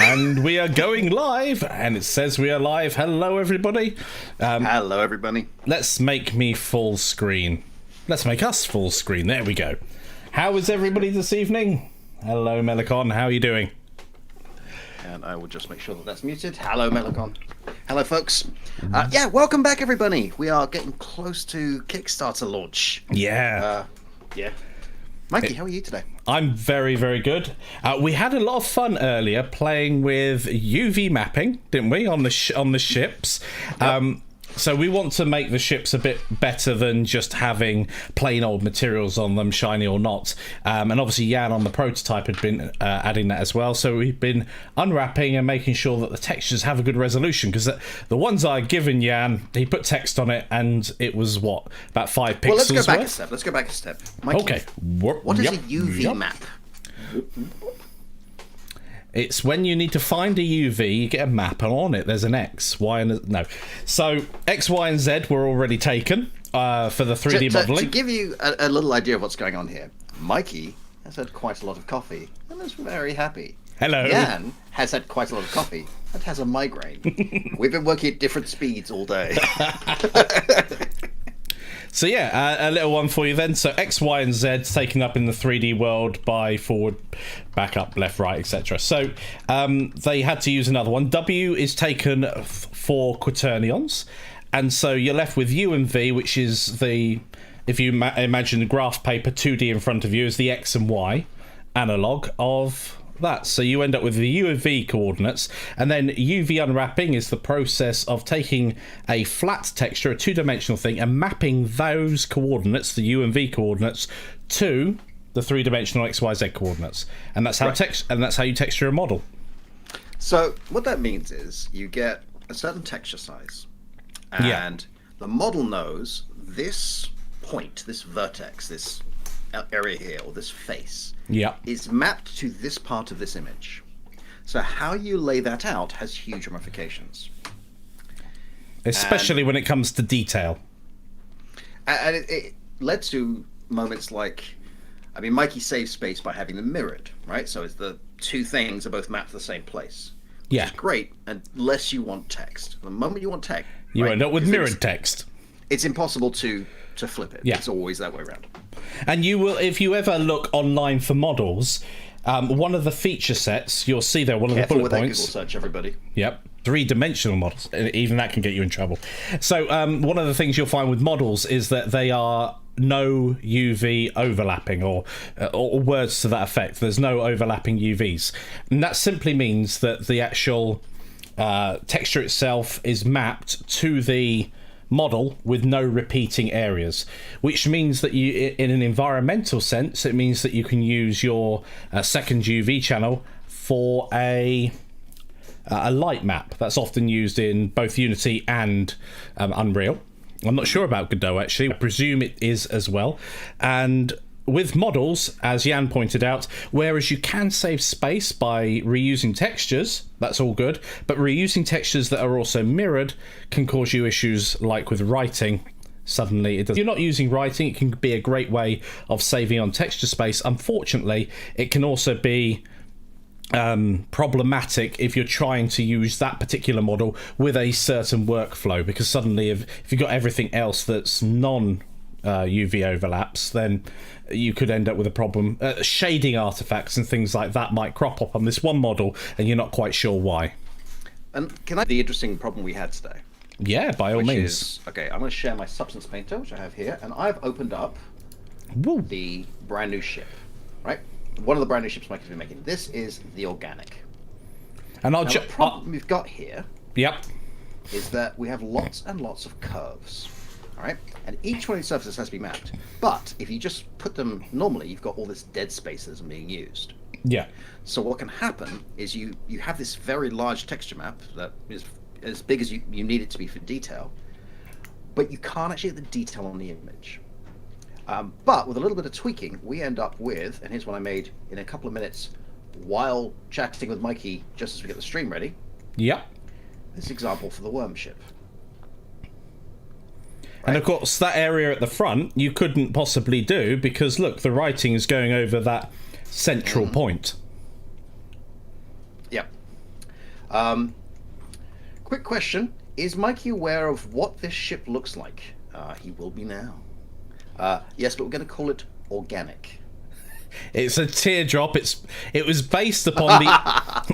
And we are going live, and it says we are live. Hello, everybody. Hello, everybody. Let's make me full screen. Let's make us full screen. There we go. How is everybody this evening? Hello, Melicon. How are you doing? And I will just make sure that that's muted. Hello, Melicon. Hello, folks. Yeah, welcome back, everybody. We are getting close to Kickstarter launch. Yeah. Yeah. Mikey, how are you today? I'm very, very good. We had a lot of fun earlier playing with UV mapping, didn't we, on the ships? Yep. So we want to make the ships a bit better than just having plain old materials on them, shiny or not. And obviously Jan on the prototype had been adding that as well. So we've been unwrapping and making sure that the textures have a good resolution. Because the ones I'd given Jan, he put text on it and it was, what, about 5 pixels? Well, let's go back a step. Mikey, okay. What is a UV map? It's when you need to find a UV, you get a map, and on it there's an X, Y, and no. So X, Y, and Z were already taken for the 3D modeling. To give you a little idea of what's going on here, Mikey has had quite a lot of coffee and is very happy. Hello. Jan has had quite a lot of coffee and has a migraine. We've been working at different speeds all day. So yeah, a little one for you then. So X, Y, and Z taken up in the 3D world by forward, back up, left, right, etc. So they had to use another one. W is taken for quaternions, and so you're left with U and V, which is the, if you imagine the graph paper 2D in front of you, is the X and Y analog of that. So you end up with the U and V coordinates, and then UV unwrapping is the process of taking a flat texture, a two-dimensional thing, and mapping those coordinates, the U and V coordinates, to the three-dimensional X, Y, Z coordinates, and that's how that's how you texture a model. So what that means is you get a certain texture size, and the model knows this point, this vertex, this area here, or this face, is mapped to this part of this image. So how you lay that out has huge ramifications. Especially when it comes to detail. And it led to moments like, I mean, Mikey saves space by having them mirrored, right? So it's the two things are both mapped to the same place. Which is great, unless you want text. The moment you want text, you end up with mirrored text. It's impossible to flip it. It's always that way around. And you will, if you ever look online for models, one of the feature sets, you'll see there, one of the bullet points. Google search, everybody. Yep. 3-dimensional models. Even that can get you in trouble. So one of the things you'll find with models is that they are no UV overlapping, or words to that effect. There's no overlapping UVs. And that simply means that the actual texture itself is mapped to the model with no repeating areas, which means that you, in an environmental sense, it means that you can use your second UV channel for a light map. That's often used in both Unity and Unreal. I'm not sure about Godot, actually. I presume it is as well. And with models, as Jan pointed out, whereas you can save space by reusing textures, that's all good, but reusing textures that are also mirrored can cause you issues like with writing. Suddenly, if you're not using writing, it can be a great way of saving on texture space. Unfortunately, it can also be problematic if you're trying to use that particular model with a certain workflow, because suddenly if you've got everything else that's UV overlaps, then you could end up with a problem. Shading artifacts and things like that might crop up on this one model and you're not quite sure why. And can I the interesting problem we had today? Yeah, by all means. Okay, I'm going to share my Substance Painter, which I have here, and I've opened up the brand new ship, right? One of the brand new ships Mike has been making. This is the Organic. And the problem we've got here Yep. is that we have lots and lots of curves. All right, and each one of these surfaces has to be mapped. But if you just put them normally, you've got all this dead space that's being used. Yeah. So what can happen is you have this very large texture map that is as big as you need it to be for detail, but you can't actually get the detail on the image. But with a little bit of tweaking, we end up with, and here's one I made in a couple of minutes while chatting with Mikey just as we get the stream ready. Yep. This example for the worm ship. And of course, that area at the front you couldn't possibly do because, look, the writing is going over that central point. Yep. Quick question: is Mikey aware of what this ship looks like? He will be now. Yes, but we're going to call it organic. It's a teardrop. It was based upon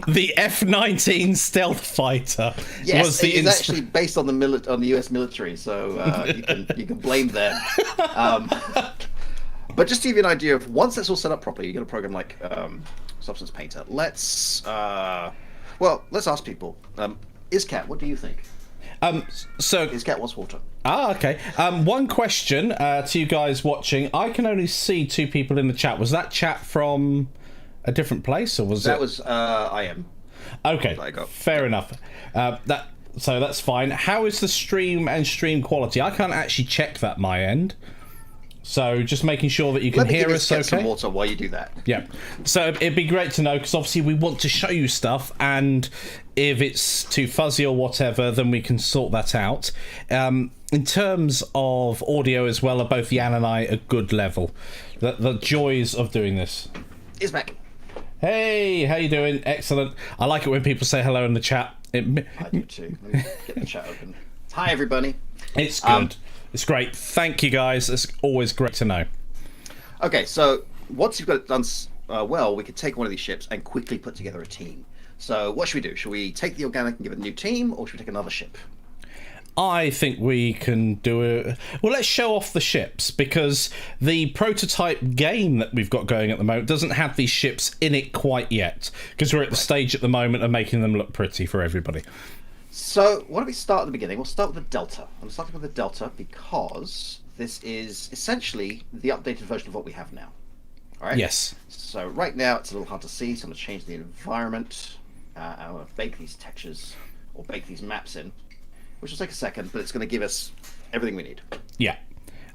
the F-19 stealth fighter. Yes, it's actually based on the US military, so you can blame them. But just to give you an idea of once that's all set up properly, you get a program like Substance Painter. Let's ask people. Iscat, what do you think? Iscat wants water. Okay. One question to you guys watching. I can only see 2 people in the chat. Was that chat from a different place, or was that it? Was I am. Okay. Fair enough. So that's fine. How is the stream and stream quality? I can't actually check that my end. So just making sure that you can hear us okay. Some water while you do that. Yeah. So it'd be great to know, because obviously we want to show you stuff, and if it's too fuzzy or whatever, then we can sort that out. In terms of audio as well, are both Jan and I a good level? The joys of doing this. Is back. Hey, how you doing? Excellent. I like it when people say hello in the chat. I do too. Let me get the chat open. Hi, everybody. It's good. It's great. Thank you, guys. It's always great to know. Okay, so once you've got it done well, we could take one of these ships and quickly put together a team. So what should we do? Should we take the organic and give it a new team, or should we take another ship? I think we can do it. Well, let's show off the ships, because the prototype game that we've got going at the moment doesn't have these ships in it quite yet, because we're at the stage at the moment of making them look pretty for everybody. So why don't we start at the beginning? We'll start with the Delta. I'm starting with the Delta because this is essentially the updated version of what we have now. All right? Yes. So right now it's a little hard to see, so I'm going to change the environment. I'm going to bake these textures, or bake these maps in, which will take a second, but it's going to give us everything we need. Yeah.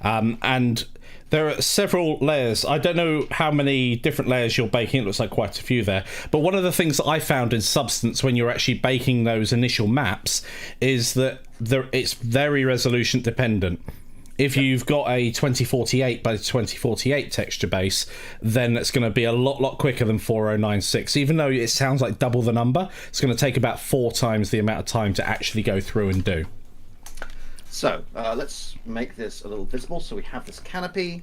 And there are several layers. I don't know how many different layers you're baking. It looks like quite a few there. But one of the things that I found in Substance when you're actually baking those initial maps is that it's very resolution dependent. If you've got a 2048 by 2048 texture base, then it's going to be a lot quicker than 4096. Even though it sounds like double the number, it's going to take about 4 times the amount of time to actually go through and do. So let's make this a little visible. So we have this canopy,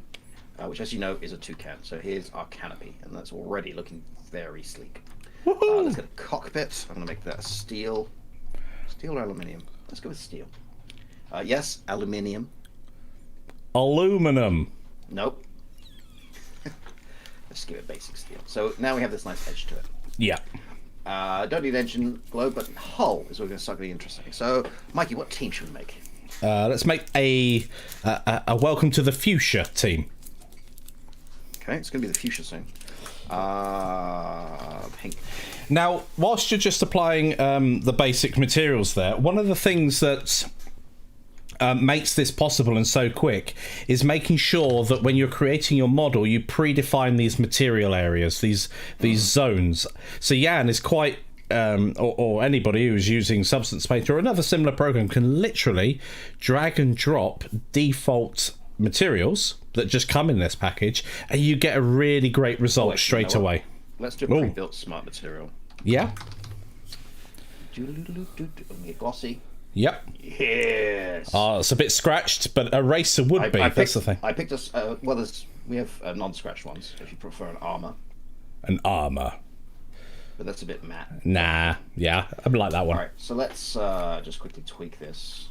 which, as you know, is a toucan. So here's our canopy, and that's already looking very sleek. Let's get a cockpit. I'm going to make that steel. Steel or aluminium? Let's go with steel. Yes, aluminium. Aluminum. Nope. Let's give it basic steel. So now we have this nice edge to it. Yeah. Don't need engine globe, but hull is where we're going to start getting interesting. So, Mikey, what team should we make? Let's make a welcome to the fuchsia team. Okay, it's going to be the fuchsia soon. Pink. Now, whilst you're just applying the basic materials there, one of the things that makes this possible and so quick is making sure that when you're creating your model, you predefine these material areas, these zones. So Jan is quite, or anybody who's using Substance Painter or another similar program can literally drag and drop default materials that just come in this package, and you get a really great result straight away. Let's do a pre-built smart material. Yeah. Get glossy. Yep. Yes. It's a bit scratched, but Eraser would be. That's the thing. I picked us. We have non-scratched ones. If you prefer an armor. An armor. But that's a bit matte. Nah. Yeah, I like that one. All right. So let's just quickly tweak this.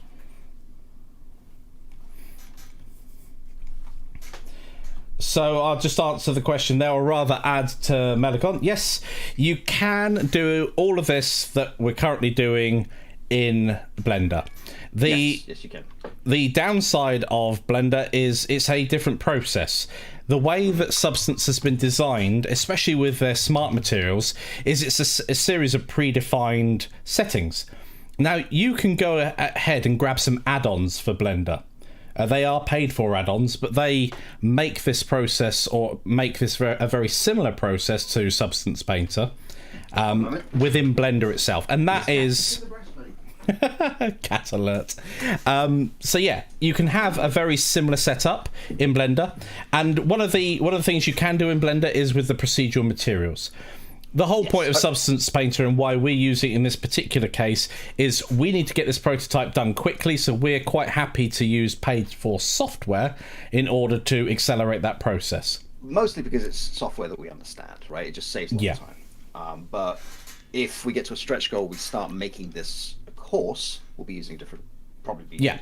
So I'll just answer the question there, or rather add to Melicon. Yes, you can do all of this that we're currently doing in Blender. Yes, you can. The downside of Blender is it's a different process. The way that Substance has been designed, especially with their smart materials, is it's a series of predefined settings. Now, you can go ahead and grab some add-ons for Blender. They are paid for add-ons, but they make this process, or make this a very similar process to Substance Painter within Blender itself. And that is... Cat alert. So yeah, you can have a very similar setup in Blender, and one of the things you can do in Blender is with the procedural materials. The whole point of Substance Painter and why we're using it in this particular case is we need to get this prototype done quickly, so we're quite happy to use paid-for software in order to accelerate that process. Mostly because it's software that we understand, right? It just saves a lot of time. But if we get to a stretch goal, we start making this a course, we'll be using different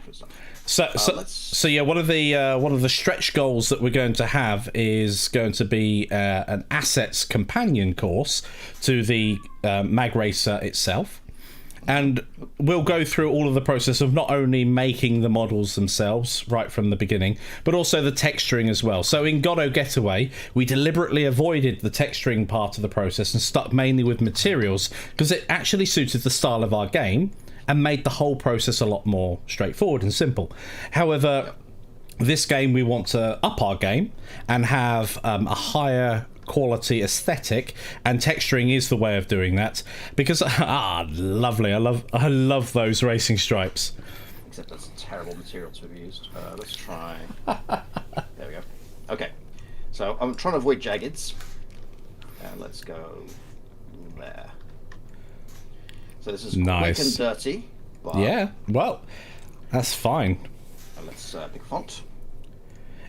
stuff. So yeah, one of the stretch goals that we're going to have is going to be an assets companion course to the Magracer itself, and we'll go through all of the process of not only making the models themselves right from the beginning, but also the texturing as well. So in Godot Getaway, we deliberately avoided the texturing part of the process and stuck mainly with materials because it actually suited the style of our game and made the whole process a lot more straightforward and simple. However, this game we want to up our game and have a higher quality aesthetic, and texturing is the way of doing that because lovely, I love those racing stripes. Except that's terrible materials we've used. Let's try. There we go. Okay, so I'm trying to avoid jaggeds, and let's go there. So this is nice. Quick and dirty. Yeah, well, that's fine. And let's pick font.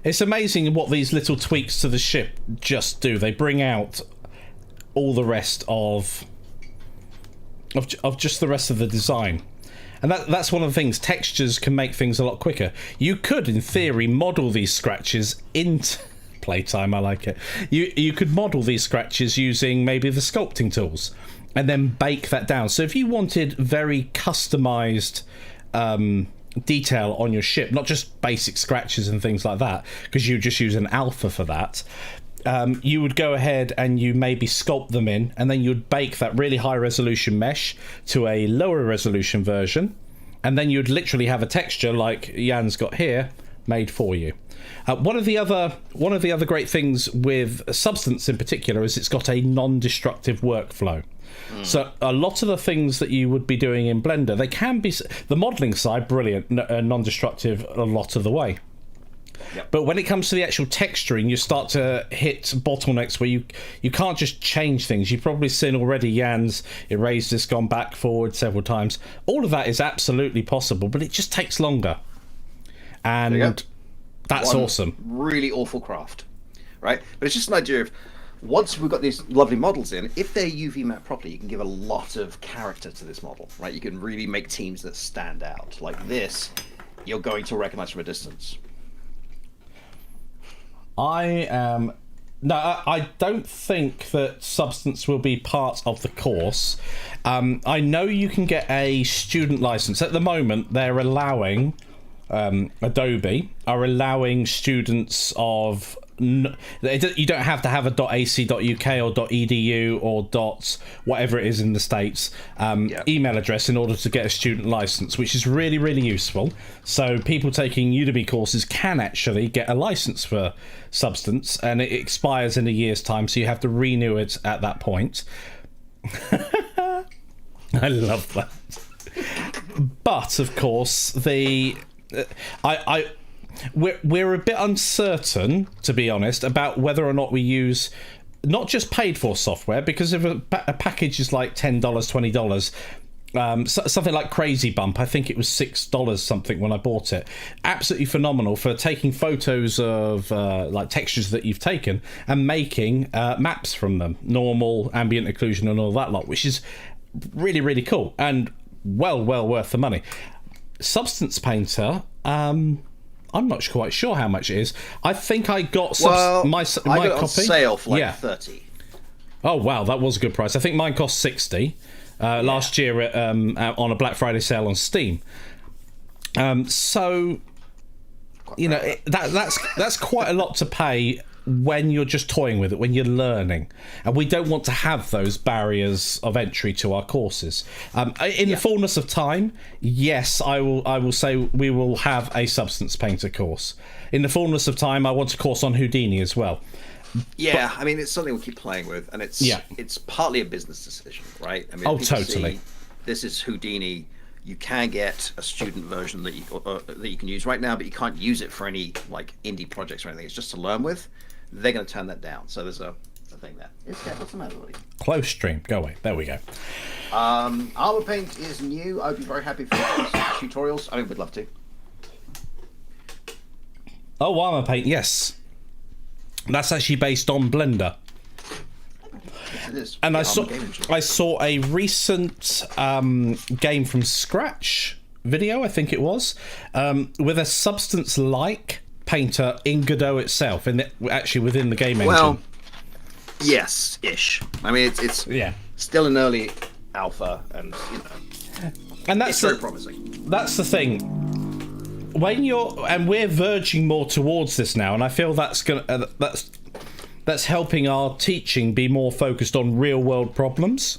It's amazing what these little tweaks to the ship just do. They bring out all the rest of just the rest of the design. And that's one of the things. Textures can make things a lot quicker. You could, in theory, model these scratches into... Playtime, I like it. You could model these scratches using maybe the sculpting tools and then bake that down. So if you wanted very customized detail on your ship, not just basic scratches and things like that, because you just use an alpha for that, you would go ahead and you maybe sculpt them in, and then you'd bake that really high resolution mesh to a lower resolution version, and then you'd literally have a texture like Jan's got here made for you. One of the other great things with Substance in particular is it's got a non-destructive workflow. So a lot of the things that you would be doing in Blender, they can be, the modeling side, brilliant, non-destructive a lot of the way. Yep. But when it comes to the actual texturing, you start to hit bottlenecks where you can't just change things. You've probably seen already Jan's erased this, gone back, forward several times. All of that is absolutely possible, but it just takes longer. And that's awesome. Really awful craft, right? But it's just an idea of, once we've got these lovely models in, if they're UV mapped properly, you can give a lot of character to this model, right? You can really make teams that stand out. Like this, you're going to recognize from a distance. I don't think that Substance will be part of the course. I know you can get a student license. At the moment, they're allowing, Adobe are allowing students of... you don't have to have a .ac.uk or .edu or whatever it is in the States email address in order to get a student license, which is really, really useful. So people taking Udemy courses can actually get a license for Substance, and it expires in a year's time, so you have to renew it at that point. I love that. But of course, we're a bit uncertain, to be honest, about whether or not we use not just paid for software, because if a package is like $10, $20, something like Crazy Bump, I think it was $6 something when I bought it. Absolutely phenomenal for taking photos of like textures that you've taken and making maps from them, normal, ambient occlusion and all that lot, which is really, really cool and well worth the money. Substance Painter, I'm not quite sure how much it is. I think I got my I got it copy on sale for like 30. Oh wow, that was a good price. I think mine cost 60 last year on a Black Friday sale on Steam. So you know that's quite a lot to pay when you're just toying with it, when you're learning, and we don't want to have those barriers of entry to our courses. In the fullness of time, yes, I will say we will have a Substance Painter course. In the fullness of time, I want a course on Houdini as well. Yeah, I mean, it's something we keep playing with, and it's partly a business decision, right? I mean, totally. This is Houdini. You can get a student version that you can use right now, but you can't use it for any like indie projects or anything. It's just to learn with. They're going to turn that down. So there's a thing there. What's the matter, buddy? Close stream. Go away. There we go. Armor paint is new. I'd be very happy for tutorials. I would love to. Oh, armor paint. Yes, that's actually based on Blender. Yes, it is. And Yeah, I saw a recent game from scratch video, I think it was, with a substance-like painter in Godot itself, actually within the game engine. Well, yes, ish. I mean, it's still an early alpha, and and that's it's very promising. That's the thing. When we're verging more towards this now, and I feel that's helping our teaching be more focused on real world problems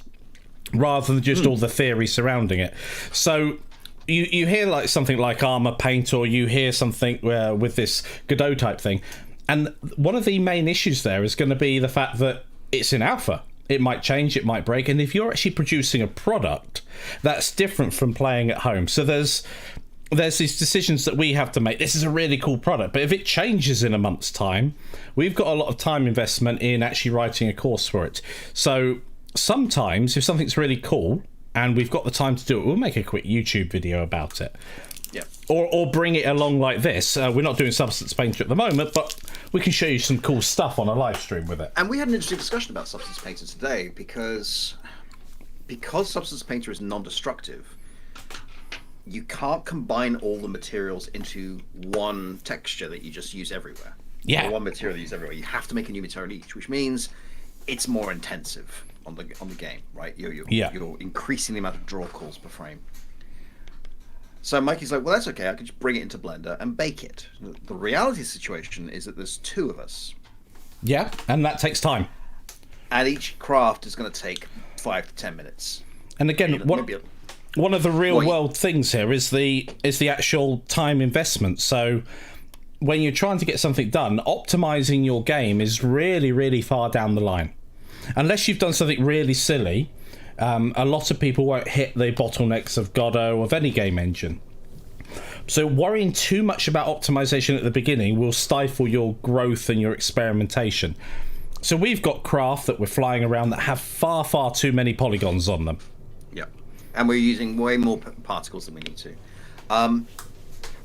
rather than just all the theory surrounding it. So you hear like something like armor paint, or you hear something with this Godot type thing, and one of the main issues there is going to be the fact that it's in alpha. It might change, it might break, and if you're actually producing a product, that's different from playing at home. So there's these decisions that we have to make. This is a really cool product, but if it changes in a month's time, we've got a lot of time investment in actually writing a course for it. So sometimes if something's really cool and we've got the time to do it, we'll make a quick YouTube video about it. Yeah. Or bring it along like this. We're not doing Substance Painter at the moment, but we can show you some cool stuff on a live stream with it. And we had an interesting discussion about Substance Painter today because Substance Painter is non-destructive, you can't combine all the materials into one texture that you just use everywhere. Yeah. Or one material you use everywhere. You have to make a new material each, which means it's more intensive on the game, right? You're increasing the amount of draw calls per frame. So Mikey's like, well, that's okay. I could just bring it into Blender and bake it. The reality situation is that there's two of us. Yeah, and that takes time. And each craft is going to take 5 to 10 minutes. And again, one of the real world things here is the actual time investment. So when you're trying to get something done, optimizing your game is really, really far down the line. Unless you've done something really silly, a lot of people won't hit the bottlenecks of Godot, of any game engine. So worrying too much about optimization at the beginning will stifle your growth and your experimentation. So we've got craft that we're flying around that have far, far too many polygons on them. Yeah. And we're using way more particles than we need to.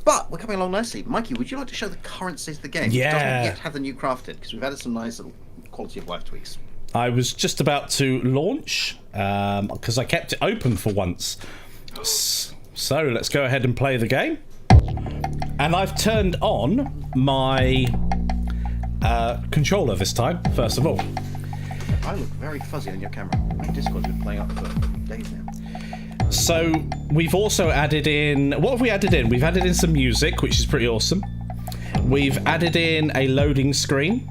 But we're coming along nicely. Mikey, would you like to show the current state of the game? Yeah. It doesn't yet have the new craft in, because we've added some nice little quality of life tweaks. I was just about to launch, because I kept it open for once. So let's go ahead and play the game. And I've turned on my controller this time, first of all. I look very fuzzy on your camera. My Discord's been playing up for days now. So we've also added in... What have we added in? We've added in some music, which is pretty awesome. We've added in a loading screen.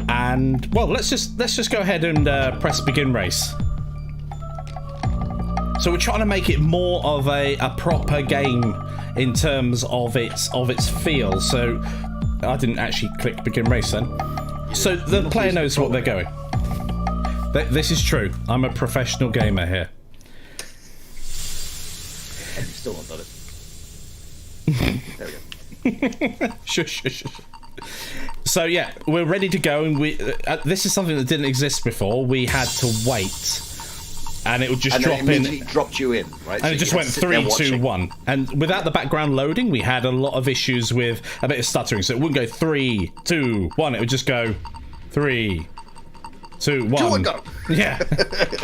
And, well, let's just go ahead and press begin race. So we're trying to make it more of a proper game in terms of its feel. So I didn't actually click begin race then. So the player knows what they're going. This is true. I'm a professional gamer here. And you've still not done it. There we go. Shush. So yeah, we're ready to go, and this is something that didn't exist before. We had to wait, and it would just drop in. It dropped you in, right? And so it just went 3, 2, 1. And without the background loading, we had a lot of issues with a bit of stuttering. So it wouldn't go 3, 2, 1. It would just go 3, 2, 1. 2 and go. Yeah.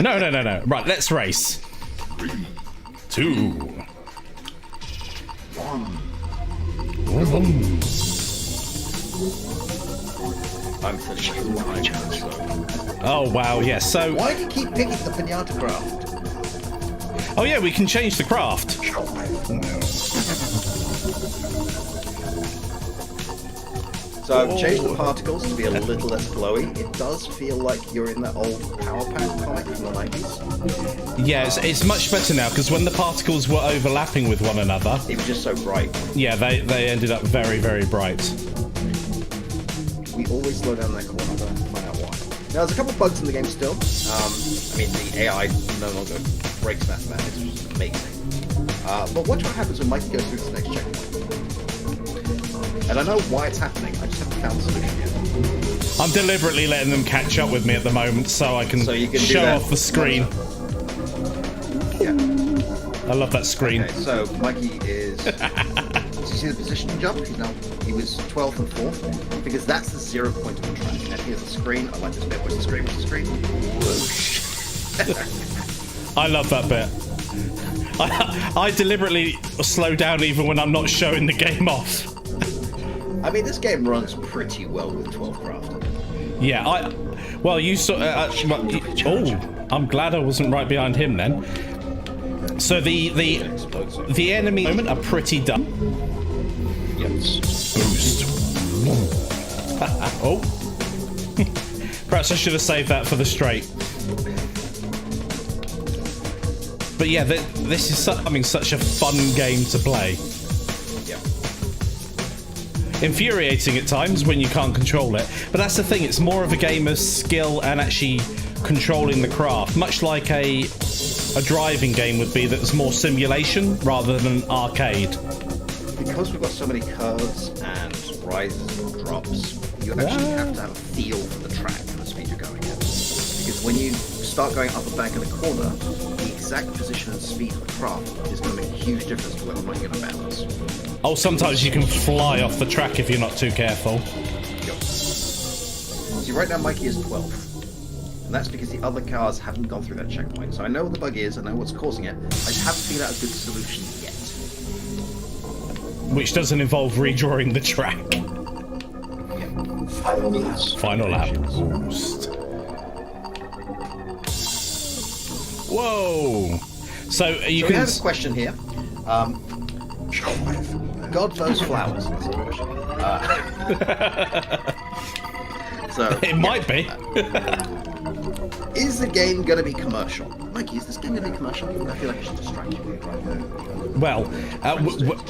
No. Right, let's race. 3, 2, 1. I'm finishing my challenge though. Oh wow, yeah. So why do you keep picking the pinata craft? Oh yeah, we can change the craft. So I've changed the particles to be a little less glowy. It does feel like you're in that old Power Pack comic from the 90s. Yeah, it's much better now, because when the particles were overlapping with one another... It was just so bright. Yeah, they ended up very, very bright. We always slow down that corner to find out why. Now, there's a couple of bugs in the game still. I mean, the AI no longer breaks mathematics, which is amazing. But watch what happens when Mikey goes through to the next checkpoint. And I know why it's happening, I just haven't found the solution yet. I'm deliberately letting them catch up with me at the moment so I can, you can show off the screen. Yeah. I love that screen. Okay, so Mikey is... Did you see the position jump? He was 12th and 4th, because that's the 0 point of the track. And here's the screen. I like this bit. Where's the screen? Where's the screen? Whoosh. I love that bit. I deliberately slow down even when I'm not showing the game off. I mean, this game runs pretty well with 12 crafted. Yeah, well, you saw... I'm glad I wasn't right behind him then. So the enemy at the moment are pretty dumb. Yes. Boost. Oh. Perhaps I should have saved that for the straight. But yeah, this is becoming such a fun game to play. Yeah. Infuriating at times when you can't control it, but that's the thing, it's more of a game of skill and actually controlling the craft, much like a driving game would be that's more simulation rather than arcade. Because we've got so many curves and rises and drops, you actually have to have a feel for the track and the speed you're going at. Because when you start going up a bank in a corner, the exact position and speed of the craft is going to make a huge difference to whether or not you're going to bounce. Oh, sometimes you can fly off the track if you're not too careful. Yep. See, right now Mikey is 12th. And that's because the other cars haven't gone through that checkpoint. So I know what the bug is, I know what's causing it. I just haven't figured out a good solution yet. Which doesn't involve redrawing the track. Yeah. Final lap. Boost. Whoa! So you So can... we have a question here. Godot's flowers. So It might be. Is the game going to be commercial? Mikey, is this game going to be commercial? I feel like I should distract you. Well,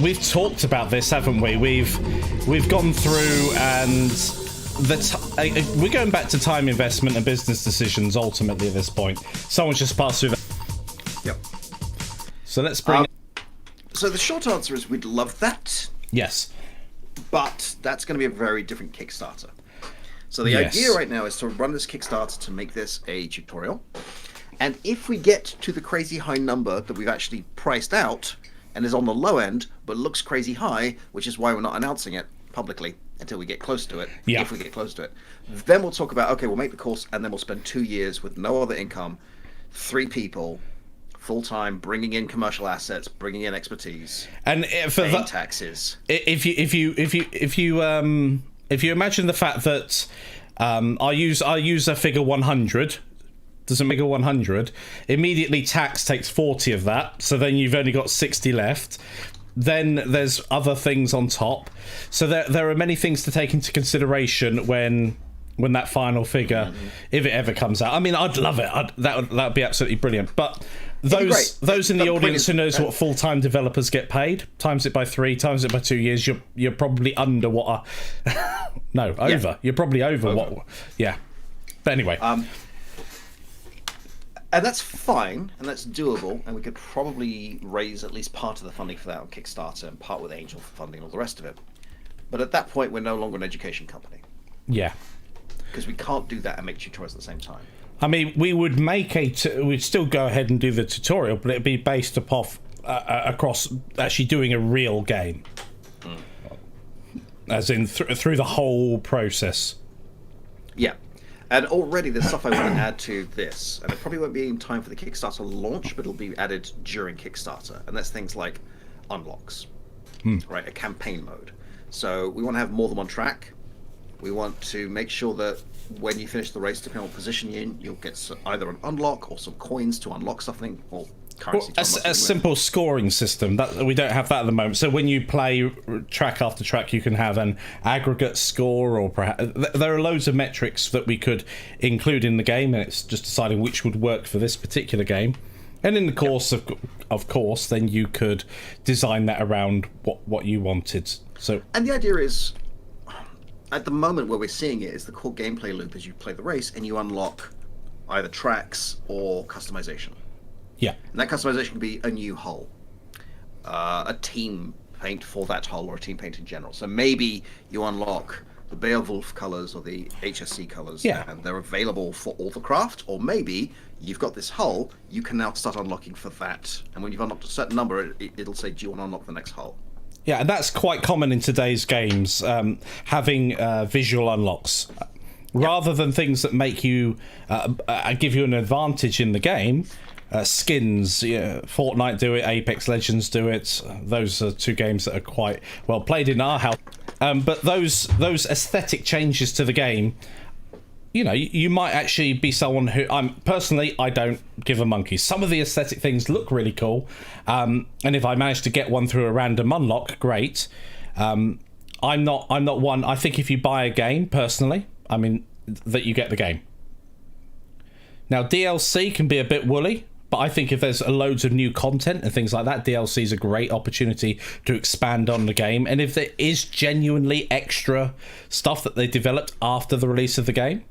we've talked about this, haven't we? We've gone through, and we're going back to time investment and business decisions. Ultimately, at this point, someone's just passed through that. Yep. So let's bring. So the short answer is we'd love that, Yes. but that's going to be a very different Kickstarter. So the Yes. idea right now is to run this Kickstarter to make this a tutorial. And if we get to the crazy high number that we've actually priced out and is on the low end, but looks crazy high, which is why we're not announcing it publicly until we get close to it, Yeah. if we get close to it, then we'll talk about, okay, we'll make the course and then we'll spend 2 years with no other income, 3 people, full-time, bringing in commercial assets, bringing in expertise, And for paying that, taxes. if you imagine the fact that I use a figure 100. Does a figure 100 immediately tax takes 40 of that, so then you've only got 60 left. Then there's other things on top, so there are many things to take into consideration when that final figure, if it ever comes out. I mean, I'd love it. That would be absolutely brilliant. But those in the audience who knows what full-time developers get paid, times it by 3, times it by 2 years, you're probably under what no, over. Yeah. You're probably over what. Yeah. But anyway. And that's fine, and that's doable, and we could probably raise at least part of the funding for that on Kickstarter and part with Angel for funding and all the rest of it. But at that point, we're no longer an education company. Yeah. Because we can't do that and make tutorials at the same time. I mean, we would make we'd still go ahead and do the tutorial, but it'd be based upon across actually doing a real game. As in through the whole process. Yeah. And already there's stuff I want to add to this, and it probably won't be in time for the Kickstarter launch, but it'll be added during Kickstarter, and that's things like unlocks, right? A campaign mode. So we want to have more than one track. We want to make sure that when you finish the race, depending on what position you're in, you'll get either an unlock or some coins to unlock something, or currency to unlock something. A simple scoring system. That we don't have that at the moment. So when you play track after track, you can have an aggregate score, or perhaps there are loads of metrics that we could include in the game, and it's just deciding which would work for this particular game. And in the course of course, then you could design that around what you wanted. So, and the idea is, at the moment where we're seeing it is the core gameplay loop as you play the race and you unlock either tracks or customization. Yeah. And that customization can be a new hull, a team paint for that hull, or a team paint in general. So maybe you unlock the Beowulf colors or the HSC colors, Yeah. and they're available for all the craft, or maybe you've got this hull, you can now start unlocking for that, and when you've unlocked a certain number, it'll say, do you want to unlock the next hull? Yeah, and that's quite common in today's games, having visual unlocks. Rather than things that make you, give you an advantage in the game, skins, Fortnite do it, Apex Legends do it. Those are two games that are quite well played in our house. But those aesthetic changes to the game, you might actually be someone who I don't give a monkey. Some of the aesthetic things look really cool, and if I manage to get one through a random unlock, great. I'm not one. I think if you buy a game, personally, that you get the game. Now DLC can be a bit woolly, but I think if there's loads of new content and things like that, DLC is a great opportunity to expand on the game. And if there is genuinely extra stuff that they developed after the release of the game,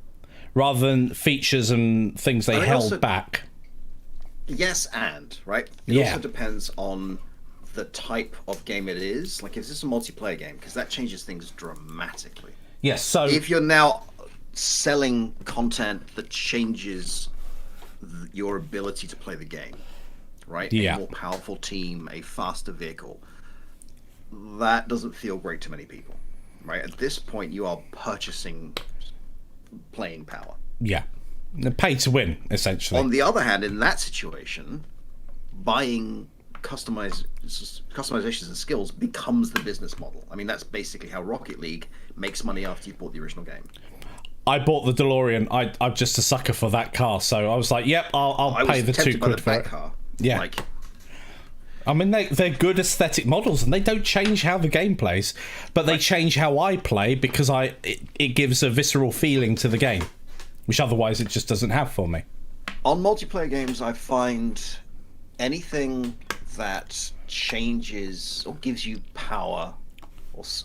rather than features and things they held back. Yes, right? It also depends on the type of game it is. Like, if this is a multiplayer game, because that changes things dramatically. Yes, so... if you're now selling content that changes your ability to play the game, right? Yeah. A more powerful team, a faster vehicle, that doesn't feel great to many people, right? At this point, you are purchasing playing power. Yeah. Pay to win, essentially. On the other hand, in that situation, buying customizations and skills becomes the business model. That's basically how Rocket League makes money after you've bought the original game. I bought the DeLorean. I'm just a sucker for that car, so I was like, "Yep, I'll pay the £2 for it." Car. Yeah, they're good aesthetic models, and they don't change how the game plays, but they change how I play because it gives a visceral feeling to the game, which otherwise it just doesn't have for me. On multiplayer games, I find anything that changes or gives you power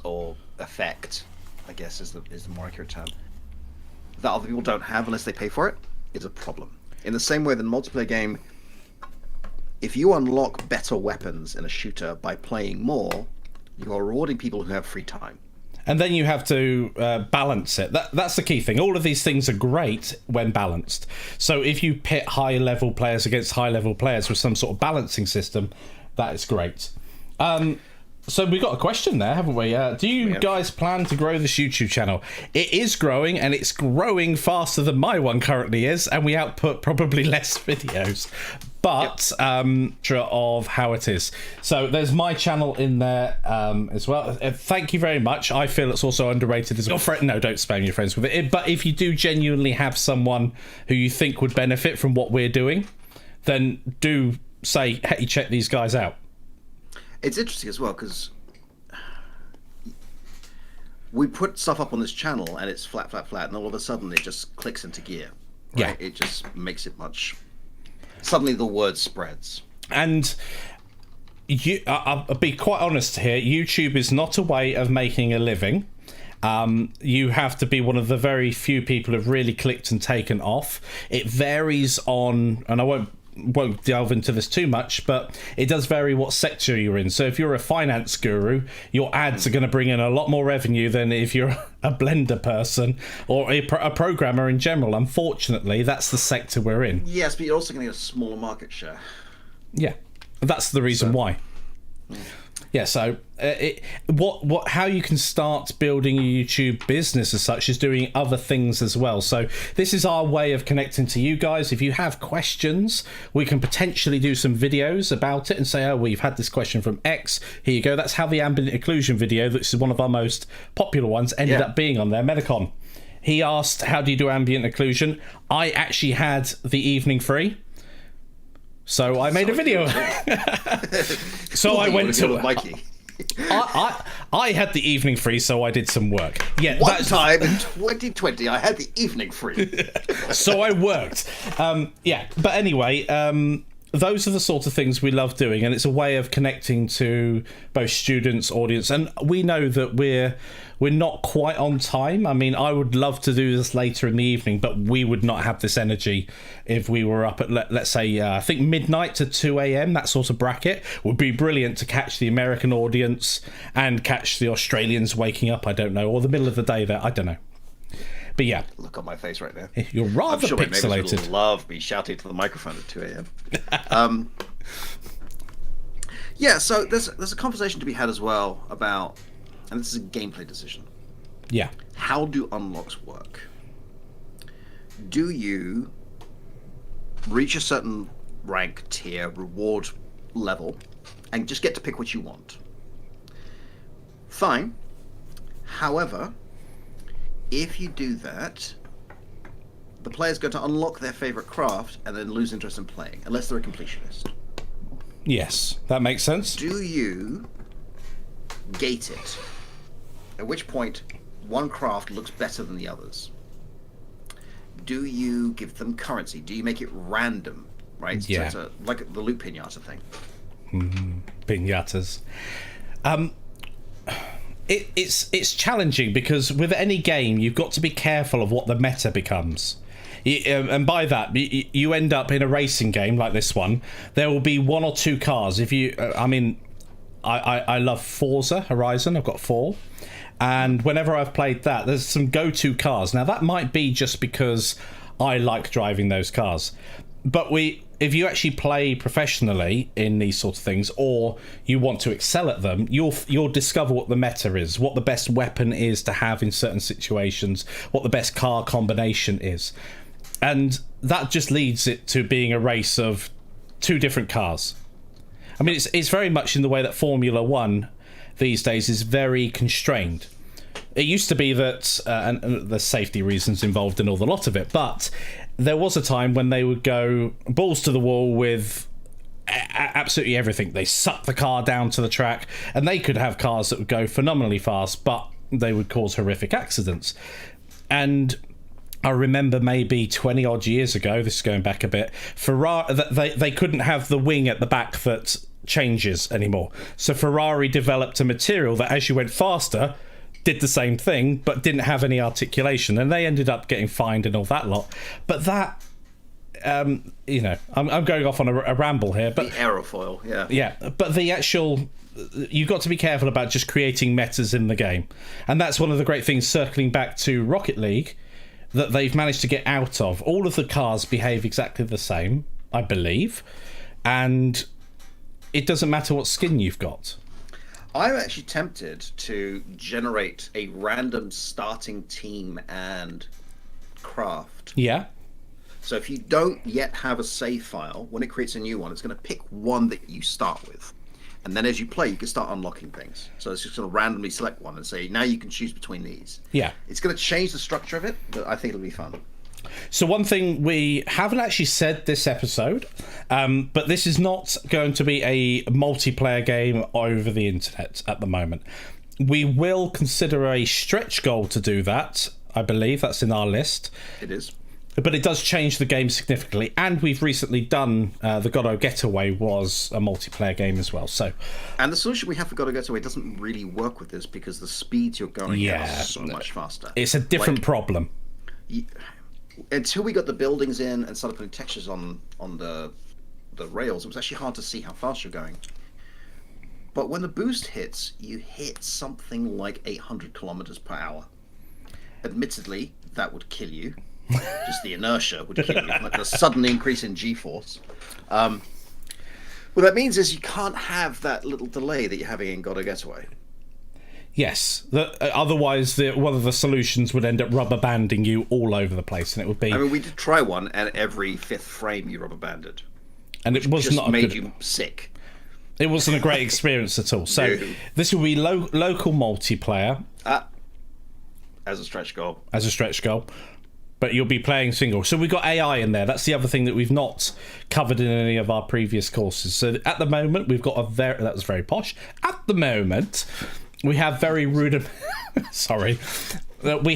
or effect, I guess is the more accurate term, that other people don't have unless they pay for it, is a problem. In the same way that in a multiplayer game, if you unlock better weapons in a shooter by playing more, you are rewarding people who have free time. And then you have to balance it. That's the key thing. All of these things are great when balanced. So if you pit high-level players against high-level players with some sort of balancing system, that is great. So we got a question there, haven't we? Do you guys plan to grow this YouTube channel? It is growing, and it's growing faster than my one currently is, and we output probably less videos. But of how it is. So there's my channel in there as well. Thank you very much. I feel it's also underrated as well. No, don't spam your friends with it. But if you do genuinely have someone who you think would benefit from what we're doing, then do say, hey, check these guys out. It's interesting as well because we put stuff up on this channel and it's flat, and all of a sudden it just clicks into gear. Right? Yeah. It just makes it much... Suddenly the word spreads. And I'll be quite honest here, YouTube is not a way of making a living. You have to be one of the very few people who've really clicked and taken off. It varies on, and I won't delve into this too much, but it does vary what sector you're in. So if you're a finance guru, your ads are going to bring in a lot more revenue than if you're a Blender person or a programmer in general. Unfortunately, that's the sector we're in. Yes, but you're also going to get a smaller market share. Yeah, that's the reason why. Yeah, so how you can start building a YouTube business as such is doing other things as well. So this is our way of connecting to you guys. If you have questions, we can potentially do some videos about it and say, oh, we've had this question from X. Here you go. That's how the ambient occlusion video, which is one of our most popular ones, ended up being on there. Medicon. He asked, how do you do ambient occlusion? I actually had the evening free. So I made a video. So I went to Mikey. I had the evening free, so I did some work. Yeah, One time in 2020, I had the evening free. So I worked. But anyway, those are the sort of things we love doing, and it's a way of connecting to both students, audience, and we know that we're not quite on time. I mean, I would love to do this later in the evening, but we would not have this energy if we were up at, let's say, I think midnight to 2 a.m, that sort of bracket would be brilliant to catch the American audience and catch the Australians waking up, I don't know, or the middle of the day there, I don't know. But yeah. Look on my face right now. You're rather I'm sure pixelated. My neighbours would love me shouting to the microphone at 2 a.m. Yeah, so there's a conversation to be had as well about, and this is a gameplay decision. Yeah. How do unlocks work? Do you reach a certain rank, tier, reward level, and just get to pick what you want? Fine. However, if you do that, the player's going to unlock their favorite craft and then lose interest in playing, unless they're a completionist. Yes, that makes sense. Do you gate it? At which point, one craft looks better than the others. Do you give them currency? Do you make it random? Right? Yeah. So it's like the loot pinata thing. Pinatas. It's challenging because with any game you've got to be careful of what the meta becomes, and by that you end up in a racing game like this one. There will be one or two cars. If you, I love Forza Horizon. I've got 4, and whenever I've played that, there's some go-to cars. Now that might be just because I like driving those cars, but if you actually play professionally in these sort of things, or you want to excel at them, you'll discover what the meta is, what the best weapon is to have in certain situations, what the best car combination is. And that just leads it to being a race of 2 different cars. I mean, it's very much in the way that Formula 1 these days is very constrained. It used to be that, and there's safety reasons involved in all the lot of it, but there was a time when they would go balls to the wall with absolutely everything. They sucked the car down to the track, and they could have cars that would go phenomenally fast, but they would cause horrific accidents. And I remember maybe 20 odd years ago, this is going back a bit, Ferrari, they couldn't have the wing at the back that changes anymore. So Ferrari developed a material that as you went faster, did the same thing, but didn't have any articulation, and they ended up getting fined and all that lot. But that, I'm going off on a ramble here, but the aerofoil, yeah. But the actual, you've got to be careful about just creating metas in the game, and that's one of the great things. Circling back to Rocket League, that they've managed to get out of. All of the cars behave exactly the same, I believe, and it doesn't matter what skin you've got. I'm actually tempted to generate a random starting team and craft. Yeah. So if you don't yet have a save file, when it creates a new one, it's going to pick one that you start with. And then as you play, you can start unlocking things. So it's just going to randomly select one and say, now you can choose between these. Yeah. It's going to change the structure of it, but I think it'll be fun. So one thing we haven't actually said this episode, but this is not going to be a multiplayer game over the internet at the moment. We will consider a stretch goal to do that. I believe that's in our list. It is. But it does change the game significantly, and we've recently done the Godot Getaway was a multiplayer game as well. So, and the solution we have for Godot Getaway doesn't really work with this because the speeds you're going at are so much faster. It's a different problem. Until we got the buildings in and started putting textures on the rails, it was actually hard to see how fast you're going. But when the boost hits, you hit something like 800 kilometers per hour. Admittedly, that would kill you. Just the inertia would kill you, like the sudden increase in G-force. What that means is you can't have that little delay that you're having in Godot Getaway. Yes, otherwise one of the solutions would end up rubber banding you all over the place, and it would be. I mean, we did try one, and every 5th frame you rubber banded, and it was just not made you sick. It wasn't a great experience at all. So this will be local multiplayer. As a stretch goal. But you'll be playing single. So we've got AI in there. That's the other thing that we've not covered in any of our previous courses. So at the moment, we've got that was very posh. At the moment, we have very we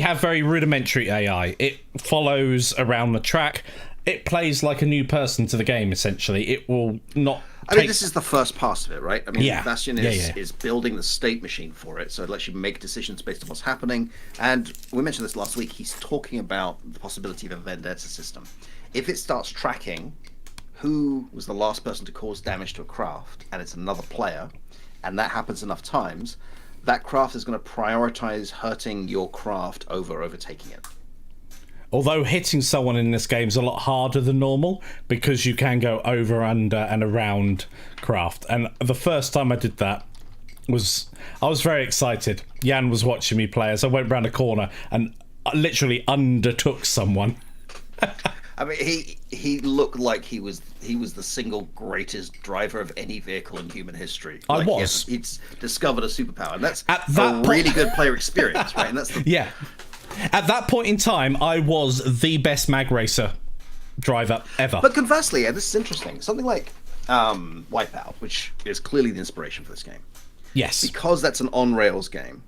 have very rudimentary AI. It follows around the track. it plays like a new person to the game. Essentially, it will not. I mean, this is the first pass of it, right? I mean, Yeah. Bastion is building the state machine for it, so it lets you make decisions based on what's happening. And we mentioned this last week. He's talking about the possibility of a vendetta system. If it starts tracking who was the last person to cause damage to a craft, and it's another player, and that happens enough times, that craft is going to prioritize hurting your craft over overtaking it. Although hitting someone in this game is a lot harder than normal because you can go over, under, and around craft. And the first time I did that I was very excited. Jan was watching me play as I went round a corner and literally undertook someone. I mean, he looked like he was the single greatest driver of any vehicle in human history. Like, he's discovered a superpower, and that's really good player experience, right? And that's yeah. At that point in time, I was the best Magracer driver ever. But conversely, and this is interesting, something like Wipeout, which is clearly the inspiration for this game. Yes. Because that's an on-rails game,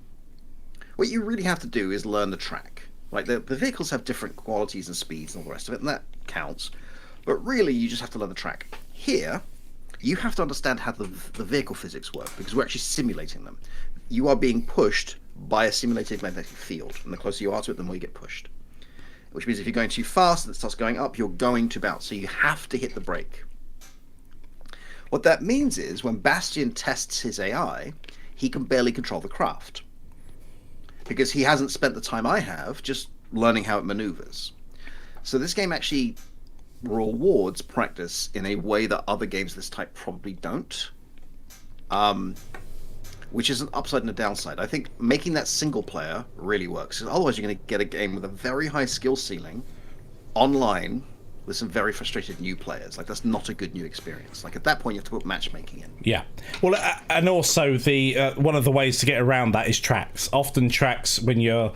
what you really have to do is learn the track. Like, the vehicles have different qualities and speeds and all the rest of it, and that counts. But really, you just have to learn the track. Here, you have to understand how the vehicle physics work, because we're actually simulating them. You are being pushed by a simulated magnetic field, and the closer you are to it, the more you get pushed. Which means if you're going too fast and it starts going up, you're going to bounce, so you have to hit the brake. What that means is, when Bastion tests his AI, he can barely control the craft. Because he hasn't spent the time I have just learning how it maneuvers. So this game actually rewards practice in a way that other games of this type probably don't. Which is an upside and a downside. I think making that single player really works. Otherwise, you're going to get a game with a very high skill ceiling online with some very frustrated new players. Like, that's not a good new experience. Like, at that point, you have to put matchmaking in. Yeah. Well, and also the one of the ways to get around that is tracks. Often tracks, when you're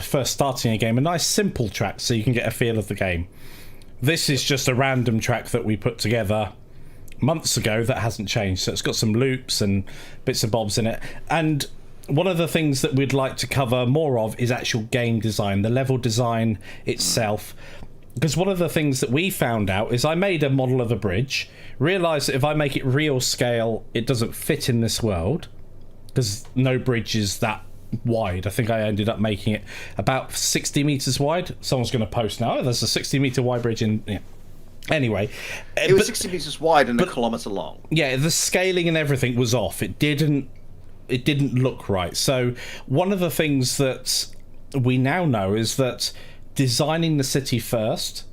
first starting a game, are nice simple tracks so you can get a feel of the game. This is just a random track that we put together months ago that hasn't changed, so it's got some loops and bits and bobs in it. And one of the things that we'd like to cover more of is actual game design, the level design itself, because one of the things that we found out is I made a model of a bridge, realised that if I make it real scale it doesn't fit in this world because no bridge is that wide. I think I ended up making it about 60 meters wide. Someone's going to post now, there's a 60-meter wide bridge in... Yeah. Anyway, it was 60 meters wide and a kilometer long. Yeah, the scaling and everything was off. It didn't look right. So one of the things that we now know is that designing the city first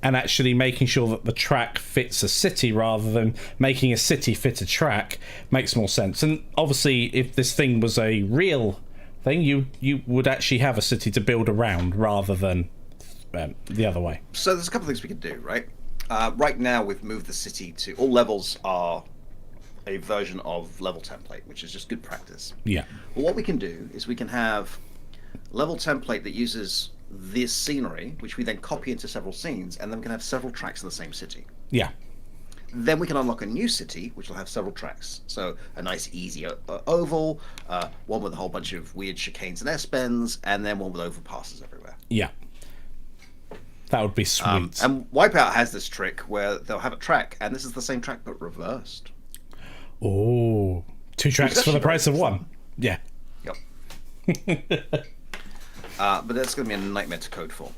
and actually making sure that the track fits a city rather than making a city fit a track makes more sense. And obviously, if this thing was a real thing, you would actually have a city to build around rather than the other way. So there's a couple of things we can do, right? Right now, we've moved the city to... All levels are a version of level template, which is just good practice. Yeah. Well, what we can do is we can have level template that uses this scenery, which we then copy into several scenes, and then we can have several tracks of the same city. Yeah. Then we can unlock a new city, which will have several tracks. So a nice, easy oval, one with a whole bunch of weird chicanes and S-bends, and then one with overpasses everywhere. Yeah. That would be sweet. And Wipeout has this trick where they'll have a track, and this is the same track but reversed. Oh, 2 tracks for the price of 1. Yeah. Yep. But that's going to be a nightmare to code for.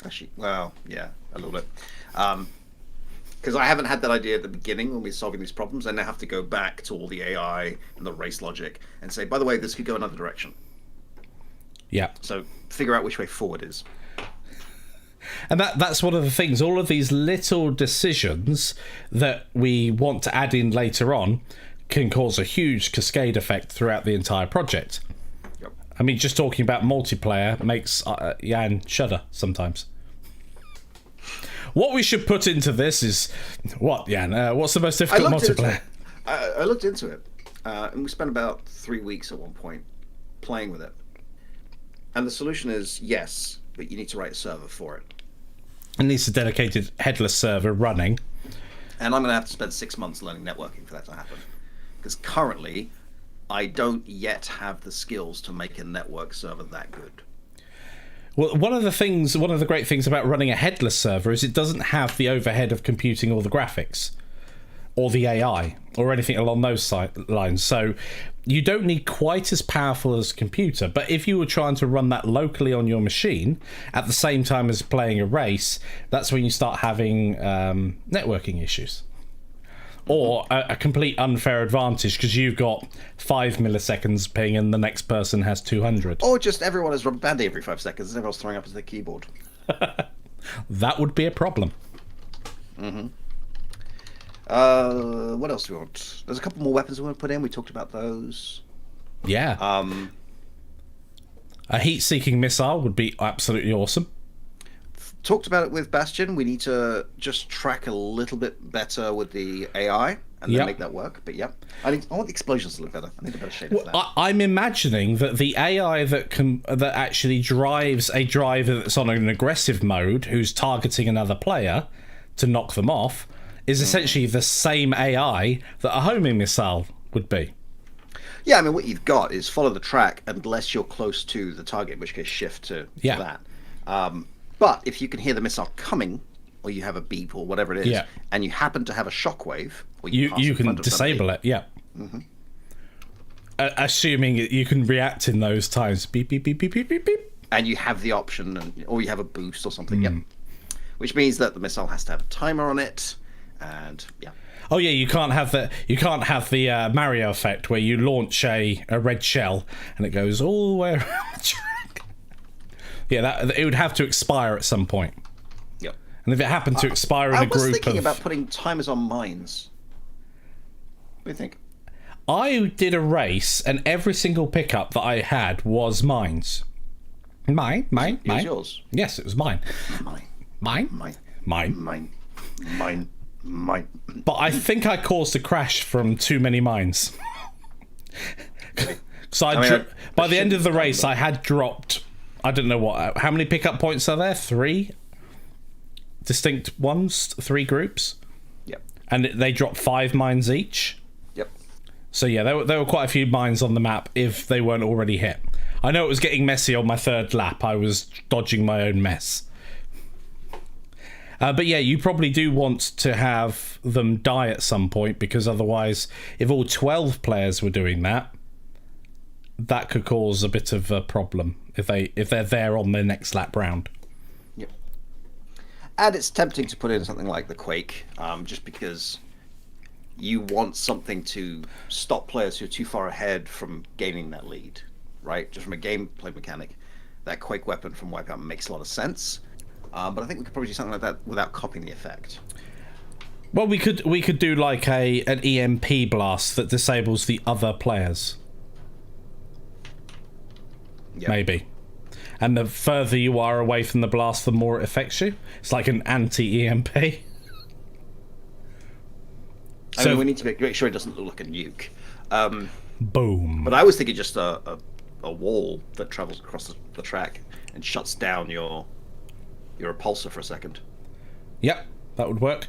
Actually, well, yeah, a little bit. Because I haven't had that idea at the beginning when we were solving these problems. I now have to go back to all the AI and the race logic and say, by the way, this could go another direction. Yeah. So figure out which way forward is. And that's one of the things. All of these little decisions that we want to add in later on can cause a huge cascade effect throughout the entire project. Yep. I mean, just talking about multiplayer makes Jan shudder sometimes. What we should put into this is... What, Jan? What's the most difficult multiplayer? I looked into it. And we spent about 3 weeks at one point playing with it. And the solution is yes, but you need to write a server for it. It needs a dedicated headless server running. And I'm going to have to spend 6 months learning networking for that to happen. Because currently, I don't yet have the skills to make a network server that good. Well, one of the great things about running a headless server is it doesn't have the overhead of computing all the graphics or the AI or anything along those lines. So you don't need quite as powerful as a computer. But if you were trying to run that locally on your machine at the same time as playing a race, that's when you start having networking issues. Or a complete unfair advantage because you've got 5 milliseconds ping and the next person has 200. Or just everyone is rubber banding every 5 seconds and everyone's throwing up as their keyboard. That would be a problem. What else do we want? There's a couple more weapons we want to put in. We talked about those. Yeah. A heat-seeking missile would be absolutely awesome. Talked about it with Bastion. We need to just track a little bit better with the AI and then make that work. But yeah, I want the explosions to look better. I need a better shape for that. I'm imagining that the AI that actually drives a driver that's on an aggressive mode, who's targeting another player to knock them off, is essentially the same AI that a homing missile would be. Yeah, I mean, what you've got is follow the track unless you're close to the target, in which case shift to that. But if you can hear the missile coming, or you have a beep or whatever it is, and you happen to have a shockwave, or you can disable it. Yeah. Assuming you can react in those times, beep beep beep beep beep beep beep, and you have the option, or you have a boost or something. Which means that the missile has to have a timer on it, and Oh yeah, you can't have the Mario effect where you launch a red shell and it goes all the way around the track. Yeah, it would have to expire at some point. Yep. And if it happened to expire in a group of... I was thinking about putting timers on mines. What do you think? I did a race and every single pickup that I had was mines. Mine. It was yours? Yes, it was mine. Mine. But I think I caused a crash from too many mines. So by the end of the race, I had dropped... I don't know how many pickup points are there? 3 distinct ones, 3 groups. Yep. And they dropped 5 mines each. Yep. So yeah, there were quite a few mines on the map if they weren't already hit. I know it was getting messy on my 3rd lap. I was dodging my own mess. But yeah, you probably do want to have them die at some point, because otherwise, if all 12 players were doing that, that could cause a bit of a problem if they're there on their next lap round. Yep. And it's tempting to put in something like the Quake, just because you want something to stop players who are too far ahead from gaining that lead, right? Just from a gameplay mechanic, that Quake weapon from Wipeout makes a lot of sense. But I think we could probably do something like that without copying the effect. Well, we could do like an EMP blast that disables the other players. Yep. Maybe. And the further you are away from the blast, the more it affects you. It's like an anti-EMP. I mean, we need to make sure it doesn't look like a nuke. Boom. But I was thinking just a wall that travels across the track and shuts down your repulsor for a second. Yep, that would work.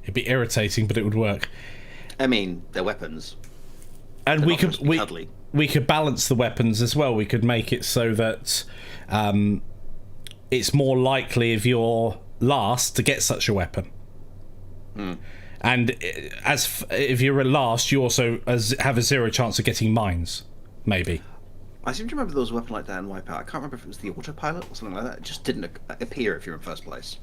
It'd be irritating, but it would work. I mean, they're weapons. And we could balance the weapons as well. We could make it so that it's more likely if you're last to get such a weapon. And if you're last, you also have a 0 chance of getting mines, maybe. I seem to remember there was a weapon like that in Wipeout. I can't remember if it was the autopilot or something like that. It just didn't appear if you're in first place.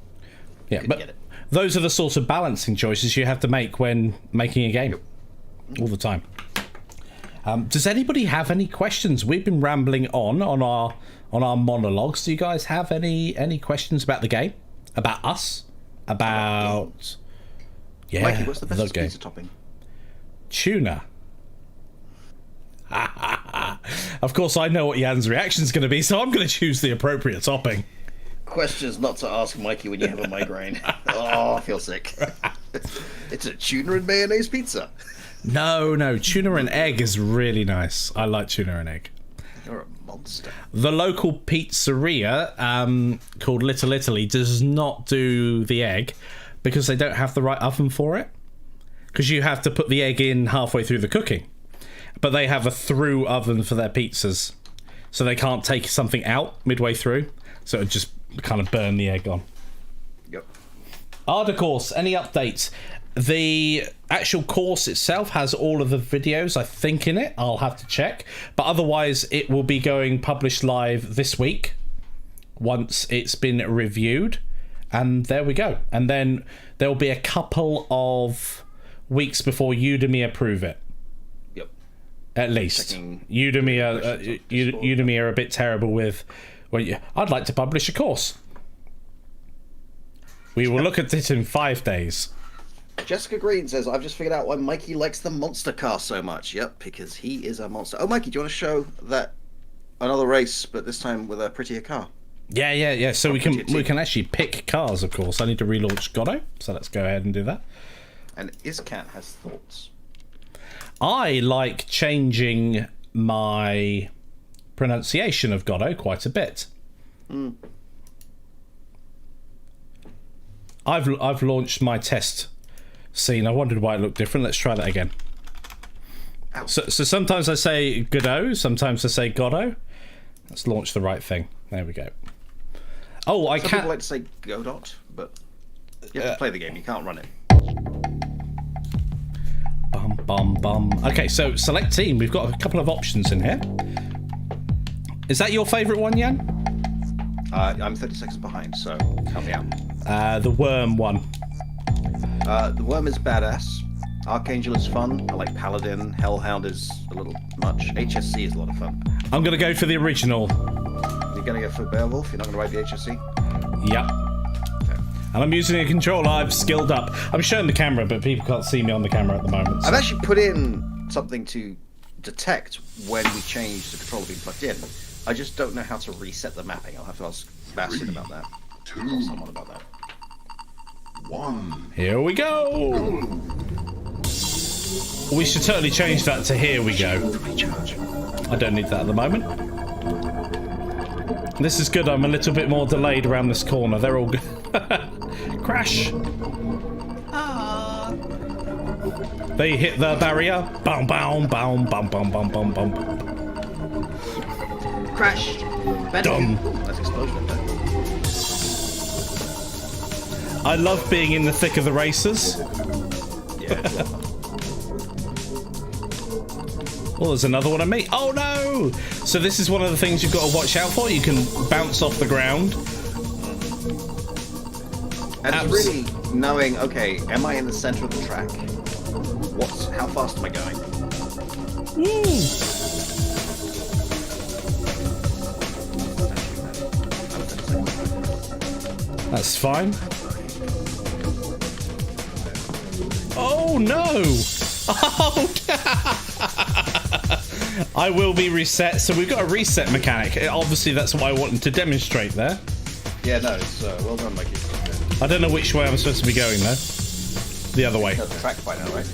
Yeah, but get it. Those are the sort of balancing choices you have to make when making a game. All the time. Does anybody have any questions? We've been rambling on our monologues. Do you guys have any questions about the game? About us? About... Yeah, Mikey, what's the best pizza topping? Tuna. Of course, I know what Jan's reaction is going to be, so I'm going to choose the appropriate topping. Questions not to ask Mikey when you have a migraine. Oh, I feel sick. It's a tuna and mayonnaise pizza. No, tuna and egg is really nice. I like tuna and egg. You're a monster. The local pizzeria called Little Italy does not do the egg because they don't have the right oven for it. Because you have to put the egg in halfway through the cooking. But they have a through oven for their pizzas. So they can't take something out midway through. So it would just kind of burn the egg on. Yep. Arda course, any updates? The actual course itself has all of the videos, I think, in it. I'll have to check. But otherwise, it will be going published live this week once it's been reviewed. And there we go. And then there'll be a couple of weeks before Udemy approve it. Yep. At least. Udemy are a bit terrible with, well, I'd like to publish a course. We will look at it in 5 days. Jessica Green says, I've just figured out why Mikey likes the monster car so much. Yep, because he is a monster. Oh, Mikey, do you want to show that another race, but this time with a prettier car? Yeah. So we can actually pick cars, of course. I need to relaunch Godot, so let's go ahead and do that. And Iscat has thoughts. I like changing my pronunciation of Godot quite a bit. I've launched my test scene. I wondered why it looked different. Let's try that again. So sometimes I say Godot, sometimes I say Godot. Let's launch the right thing. There we go. Oh, I can't. Some people like to say Godot, but you have to play the game. You can't run it. Bum. Okay, so select team. We've got a couple of options in here. Is that your favourite one, Jan? I'm 30 seconds behind, so help me out. The worm one. The worm is badass. Archangel is fun. I like Paladin. Hellhound is a little much. HSC is a lot of fun. I'm going to go for the original. You're going to go for Beowulf? You're not going to ride the HSC? Yep. Okay. And I'm using a controller I've skilled up. I'm showing the camera, but people can't see me on the camera at the moment. So. I've actually put in something to detect when we change the controller being plugged in. I just don't know how to reset the mapping. I'll have to ask Bastian about that. Or someone about that. 1. Here we go. We should totally change that to here we go. I don't need that at the moment. This is good. I'm a little bit more delayed around this corner. They're all good. Crash. They hit the barrier. Boom, boom, boom, boom, boom, boom, boom, boom. Crash. Dum. That's explosion. I love being in the thick of the races. Yeah. Oh, there's another one of me. Oh no! So this is one of the things you've got to watch out for. You can bounce off the ground. And it's really knowing, okay, am I in the center of the track? How fast am I going? Woo! That's fine. Oh no! Oh, I will be reset. So we've got a reset mechanic. Obviously, that's what I wanted to demonstrate there. Yeah, no, it's well done, Mikey. I don't know which way I'm supposed to be going though. The other way. That's the track by now, right?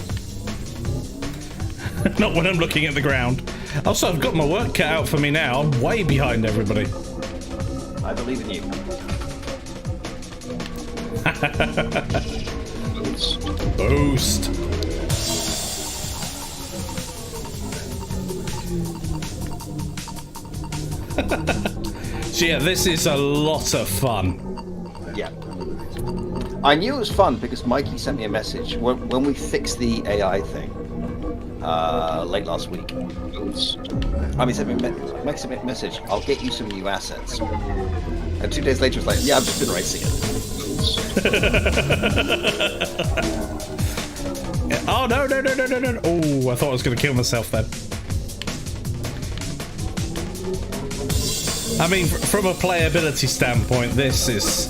Not when I'm looking at the ground. Also, I've got my work cut out for me now. I'm way behind everybody. I believe in you. Boost. So yeah, this is a lot of fun. Yeah. I knew it was fun because Mikey sent me a message when we fixed the AI thing late last week. Mikey sent me a message. I'll get you some new assets. And 2 days later, it's like, yeah, I've just been racing it. Oh no! Oh, I thought I was going to kill myself then. I mean, from a playability standpoint, this is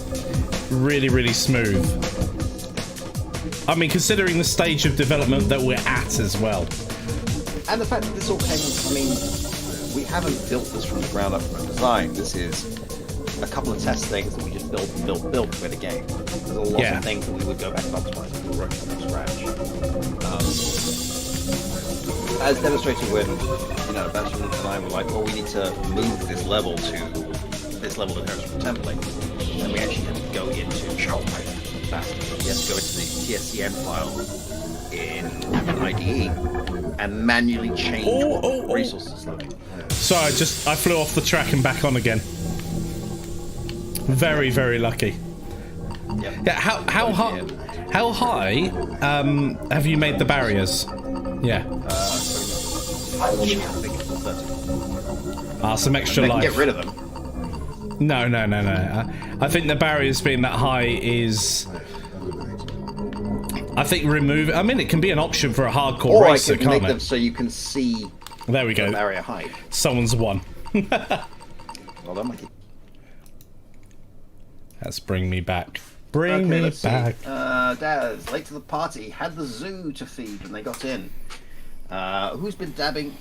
really, really smooth. I mean, considering the stage of development that we're at as well. And the fact that this all came, I mean, we haven't built this from the ground up from design. This is a couple of test things that we just built with a game. There's a lot of things that we would go back and optimize if we were working from scratch. As demonstrated when, Bastian and I were like, well, we need to move this level to this level that inherits from the template. And we actually have to go into Bastian. We have to go into the TSCM file in IDE and manually change resources loading. Sorry, I flew off the track and back on again. Very, very lucky. Yep. Yeah, how high have you made the barriers? Yeah. I think it's 30. Some extra They can life. get rid of them. No. I think the barriers being that high is... I think remove... I mean, it can be an option for a hardcore Or racer, I can make can't them it? so you can see There we the go. barrier height. Someone's won. Well done, Mikey. Let's bring me back. Bring me let's see. back. Daz, late to the party, had the zoo to feed when they got in. Who's been dabbling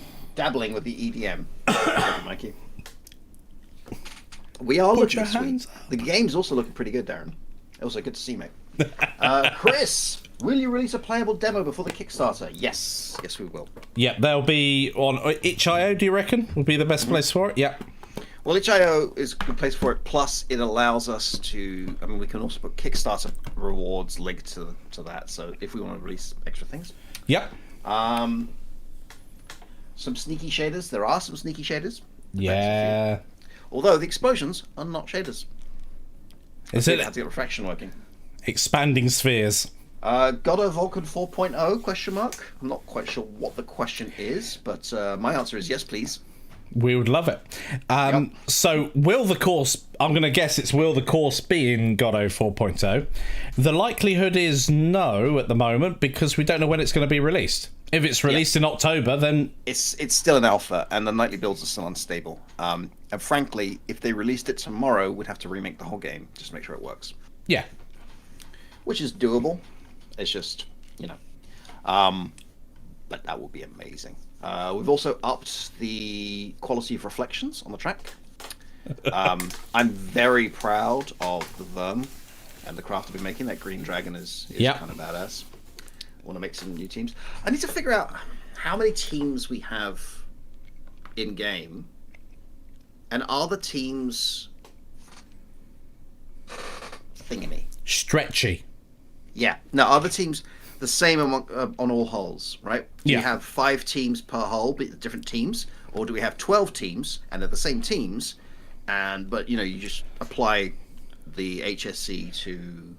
with the EDM? Thank you, Mikey. We are Put your looking hands sweet. up. The game's also looking pretty good, Darren. Also good to see, mate. Chris, will you release a playable demo before the Kickstarter? Yes, we will. Yep, they'll be on itch.io, do you reckon? Would be the best place for it? Yep. Well, itch.io is a good place for it. Plus, it allows us to. I mean, we can also put Kickstarter rewards linked to that. So if we want to release extra things, Yep. some sneaky shaders. There are some sneaky shaders. Yeah. Although the explosions are not shaders. Is How it to get refraction working? expanding spheres? Godot Vulcan 4.0 question mark. I'm not quite sure what the question is, but my answer is yes, please. We would love it. Yep. So, will the course... I'm going to guess it's will the course be in Godot 4.0? The likelihood is no at the moment, because we don't know when it's going to be released. If it's released in October, then... It's still an alpha, and the nightly builds are still unstable. And frankly, if they released it tomorrow, we'd have to remake the whole game just to make sure it works. Yeah. Which is doable. It's just, but that would be amazing. We've also upped the quality of reflections on the track. I'm very proud of the Verm and the craft I've been making. That green dragon is kind of badass. I want to make some new teams. I need to figure out how many teams we have in game, and are the teams thingy? Stretchy. Yeah. Now, are the teams the same on all hulls, right? Do you have 5 teams per hull, but different teams, or do we have 12 teams and they're the same teams, but you just apply the HSC to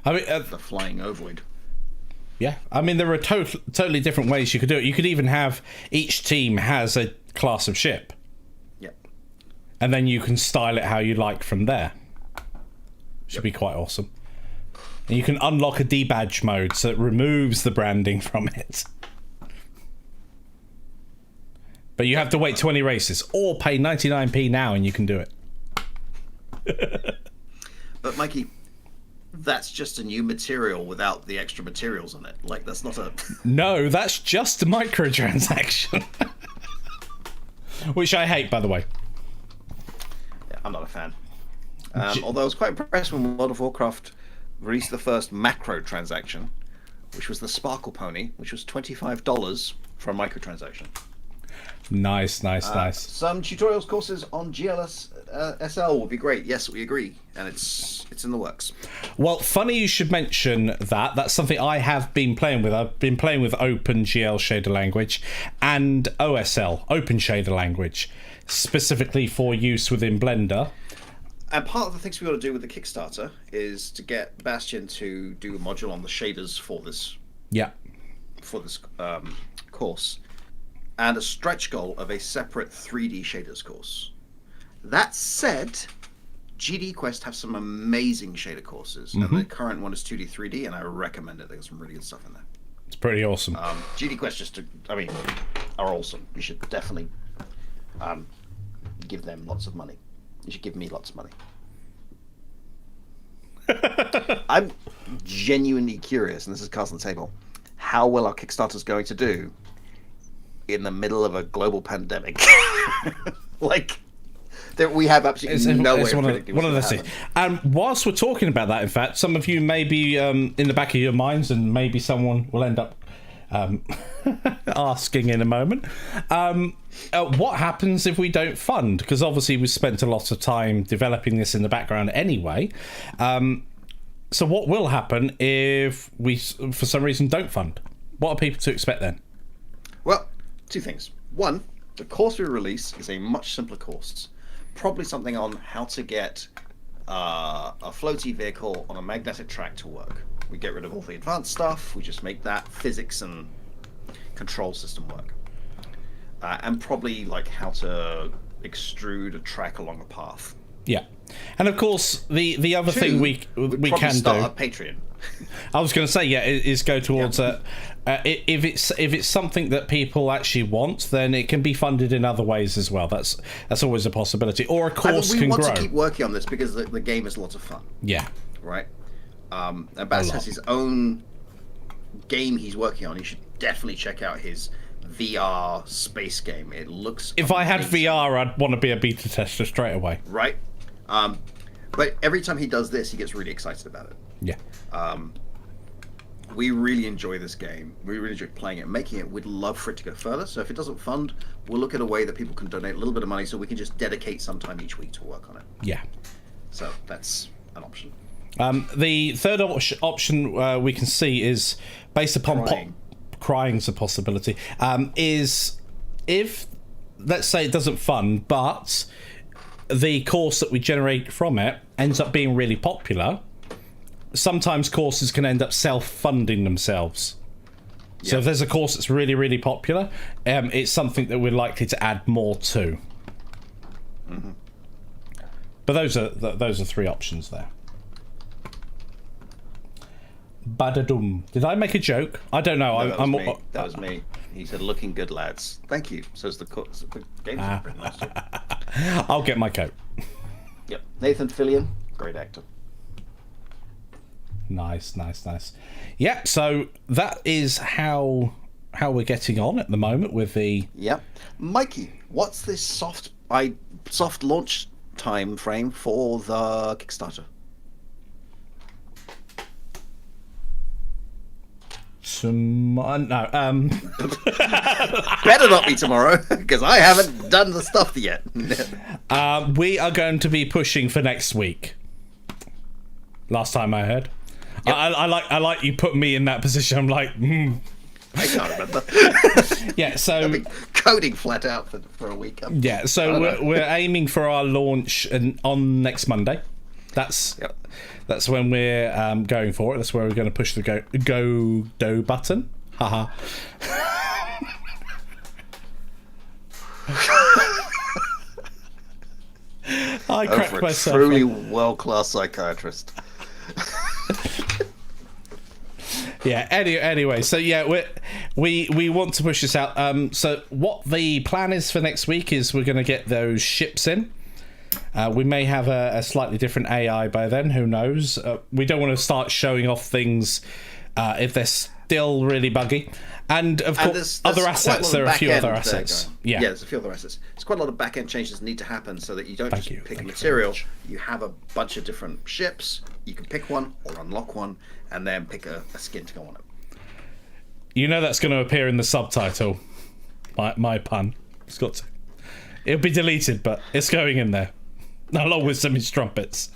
I mean, the flying ovoid? yeah. I mean, there are totally different ways you could do it. You could even have each team has a class of ship. Yep. And then you can style it how you like from there. Should be quite awesome. And you can unlock a debadge mode, so it removes the branding from it. But you have to wait 20 races, or pay 99p now and you can do it. But Mikey, that's just a new material without the extra materials on it. Like, that's not a... No, that's just a microtransaction. Which I hate, by the way. Yeah, I'm not a fan. Although I was quite impressed when World of Warcraft released the first macro transaction, which was the Sparkle Pony, which was $25 for a microtransaction. Nice. Some tutorials courses on GLS SL would be great. Yes, we agree, and it's in the works. Well, funny you should mention that. That's something I have been playing with. I've been playing with OpenGL shader language and OSL, Open Shader Language, specifically for use within Blender. And part of the things we want to do with the Kickstarter is to get Bastion to do a module on the shaders for this course, and a stretch goal of a separate 3D shaders course. That said, GD Quest have some amazing shader courses, and the current one is 2D, 3D, and I recommend it. There's some really good stuff in there. It's pretty awesome. GD Quest are awesome. You should definitely give them lots of money. You should give me lots of money. I'm genuinely curious, and this is cards on the table, how well our Kickstarter's going to do in the middle of a global pandemic. We have absolutely no way of predicting what's going to happen. And whilst we're talking about that, in fact, some of you may be in the back of your minds, and maybe someone will end up asking in a moment, what happens if we don't fund? Because obviously we spent a lot of time developing this in the background anyway. So what will happen if we, for some reason, don't fund? What are people to expect then? Well, 2 things. One, the course we release is a much simpler course, probably something on how to get a floaty vehicle on a magnetic track to work. We get rid of all the advanced stuff. We just make that physics and control system work. And probably like how to extrude a track along a path. Yeah, and of course the other thing we can start do. A Patreon. I was going to say is go towards if it's something that people actually want, then it can be funded in other ways as well. That's always a possibility. Or a course can grow. We want to keep working on this because the game is a lot of fun. Yeah. Right. And Baz has his own game he's working on. You should definitely check out his VR space game. It looks If I had VR, I'd want to be a beta tester straight away. Right. But every time he does this, he gets really excited about it. Yeah. We really enjoy this game. We really enjoy playing it, making it. We'd love for it to go further. So if it doesn't fund, we'll look at a way that people can donate a little bit of money so we can just dedicate some time each week to work on it. Yeah. So that's an option. The third option we can see is based upon crying's a possibility. Is if, let's say, it doesn't fund, but the course that we generate from it ends up being really popular. Sometimes courses can end up self-funding themselves. Yep. So if there's a course that's really, really popular, it's something that we're likely to add more to. Mm-hmm. But those are three options there. Badadum. Did I make a joke? I don't know. No, that was me. He said, "Looking good, lads." Thank you. Says the game's pretty nice too. I'll get my coat. Yep. Nathan Fillion, great actor. Nice. Yeah, so that is how we're getting on at the moment with the... Yep. Mikey, what's this soft launch time frame for the Kickstarter? Better not be tomorrow, because I haven't done the stuff yet. We are going to be pushing for next week. Last time I heard. Yep. I like you put me in that position. I'm like, I can't remember. Yeah, so I've been coding flat out for a week. Yeah, so we're aiming for our launch on next Monday. That's when we're going for it. That's where we're going to push the Godot button. Haha. I cracked myself. Truly world-class psychiatrist. Yeah. Anyway, so yeah, we want to push this out. So what the plan is for next week is we're going to get those ships in. We may have a slightly different AI by then. Who knows? We don't want to start showing off things if they're still really buggy. And of course, there's other assets. There are a few other assets. Yeah, there's a few other assets. There's quite a lot of back-end changes that need to happen so that you don't just pick a material. You have a bunch of different ships. You can pick one or unlock one, and then pick a skin to go on it. You know that's going to appear in the subtitle. My pun. It's got to. It'll be deleted, but it's going in there, along with some instrumpets.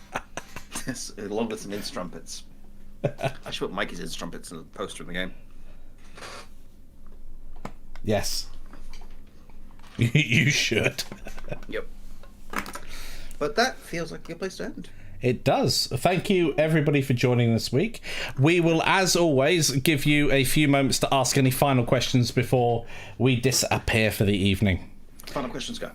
Yes, along with some instrumpets. I should put Mikey's instrumpets in the poster in the game. Yes. You should. Yep. But that feels like a good place to end. It does. Thank you, everybody, for joining this week. We will, as always, give you a few moments to ask any final questions before we disappear for the evening. Final questions, go.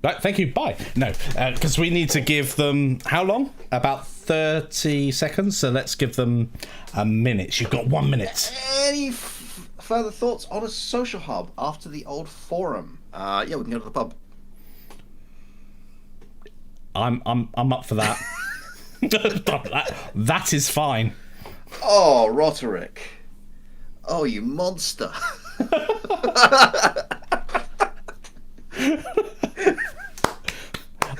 Right, thank you. Bye. No, because we need to give them... How long? About 30 seconds. So let's give them a minute. You've got 1 minute. Any further thoughts on a social hub after the old forum? Yeah, we can go to the pub. I'm up for that. That is fine. Oh, Roderick. Oh, you monster.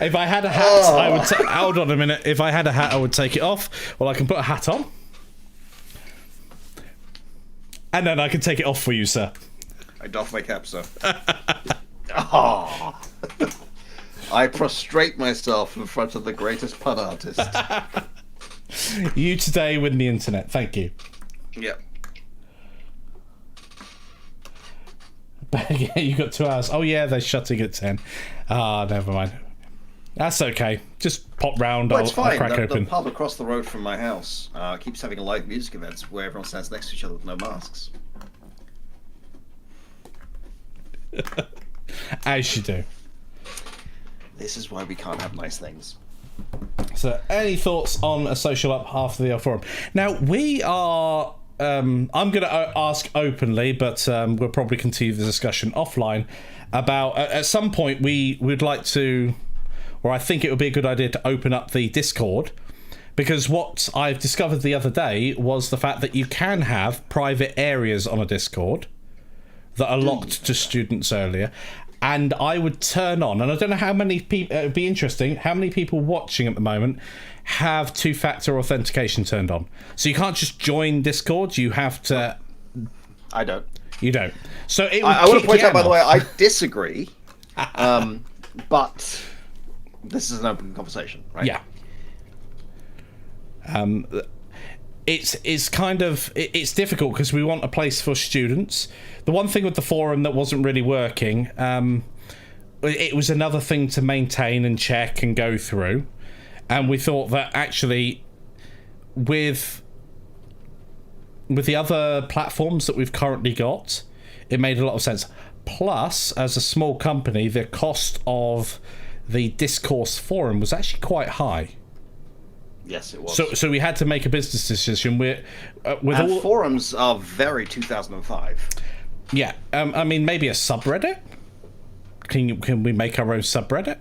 If I had a hat, I would hold on a minute. If I had a hat, I would take it off. Well, I can put a hat on. And then I can take it off for you, sir. I doff my cap, sir. Oh. I prostrate myself in front of the greatest pun artist. You today win the internet. Thank you. Yep. Yeah, you got 2 hours. Oh yeah, they're shutting at 10. Ah, never mind. That's okay. Just pop round. Well, it's I'll fine. crack The open. pub across the road from my house keeps having live music events where everyone stands next to each other with no masks. As you do. This is why we can't have nice things. So, any thoughts on a social up after the forum? Now, we are... I'm going to ask openly, but we'll probably continue the discussion offline about... at some point, we would like to... Or I think it would be a good idea to open up the Discord, because what I've discovered the other day was the fact that you can have private areas on a Discord that are locked to students earlier, and I would turn on, and I don't know how many people, it would be interesting, how many people watching at the moment have two-factor authentication turned on. So you can't just join Discord, you have to... I don't. You don't. So it would I want to point out, by the way, off. I disagree, but this is an open conversation, right? Yeah. It's kind of it's difficult because we want a place for students. The one thing with the forum that wasn't really working, it was another thing to maintain and check and go through, and we thought that actually with the other platforms that we've currently got, it made a lot of sense. Plus, as a small company, the cost of the Discourse forum was actually quite high. Yes, it was. So we had to make a business decision. With all forums are very 2005. Yeah, I mean, maybe a subreddit. Can we make our own subreddit?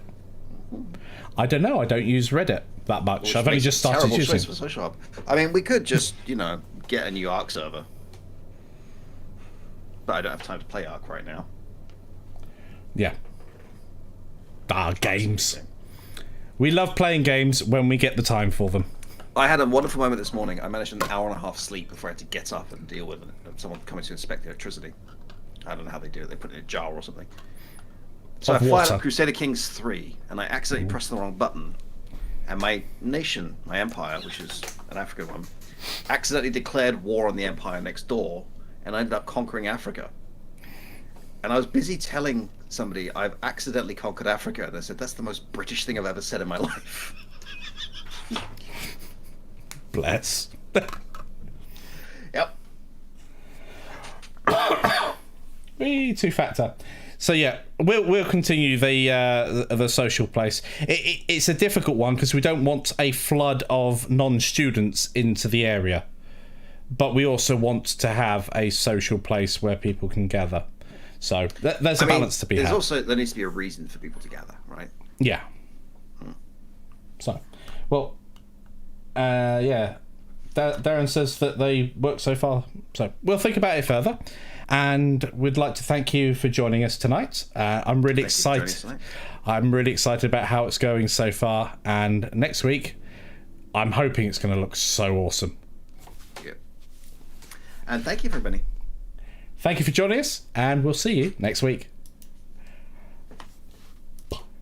I don't know. I don't use Reddit that much. I've only just started using. For social hub. I mean, we could just get a new Ark server, but I don't have time to play Ark right now. Yeah. Games. We love playing games when we get the time for them. I had a wonderful moment this morning. I managed an hour and a half sleep before I had to get up and deal with someone coming to inspect the electricity. I don't know how they do it. They put it in a jar or something. So I fired up Crusader Kings 3, and I accidentally pressed the wrong button. And my nation, my empire, which is an African one, accidentally declared war on the empire next door, and I ended up conquering Africa. And I was busy telling somebody I've accidentally conquered Africa, and I said, that's the most British thing I've ever said in my life. Bless. Yep. Two-factor. So yeah, we'll continue the social place. It's a difficult one because we don't want a flood of non-students into the area, but we also want to have a social place where people can gather. So there's a balance to be had. There needs to be a reason for people to gather, right? Yeah. So, well, yeah. Darren says that they work so far. So we'll think about it further. And we'd like to thank you for joining us tonight. I'm really excited. I'm really excited about how it's going so far. And next week, I'm hoping it's going to look so awesome. Yep. And thank you, everybody. Thank you for joining us, and we'll see you next week.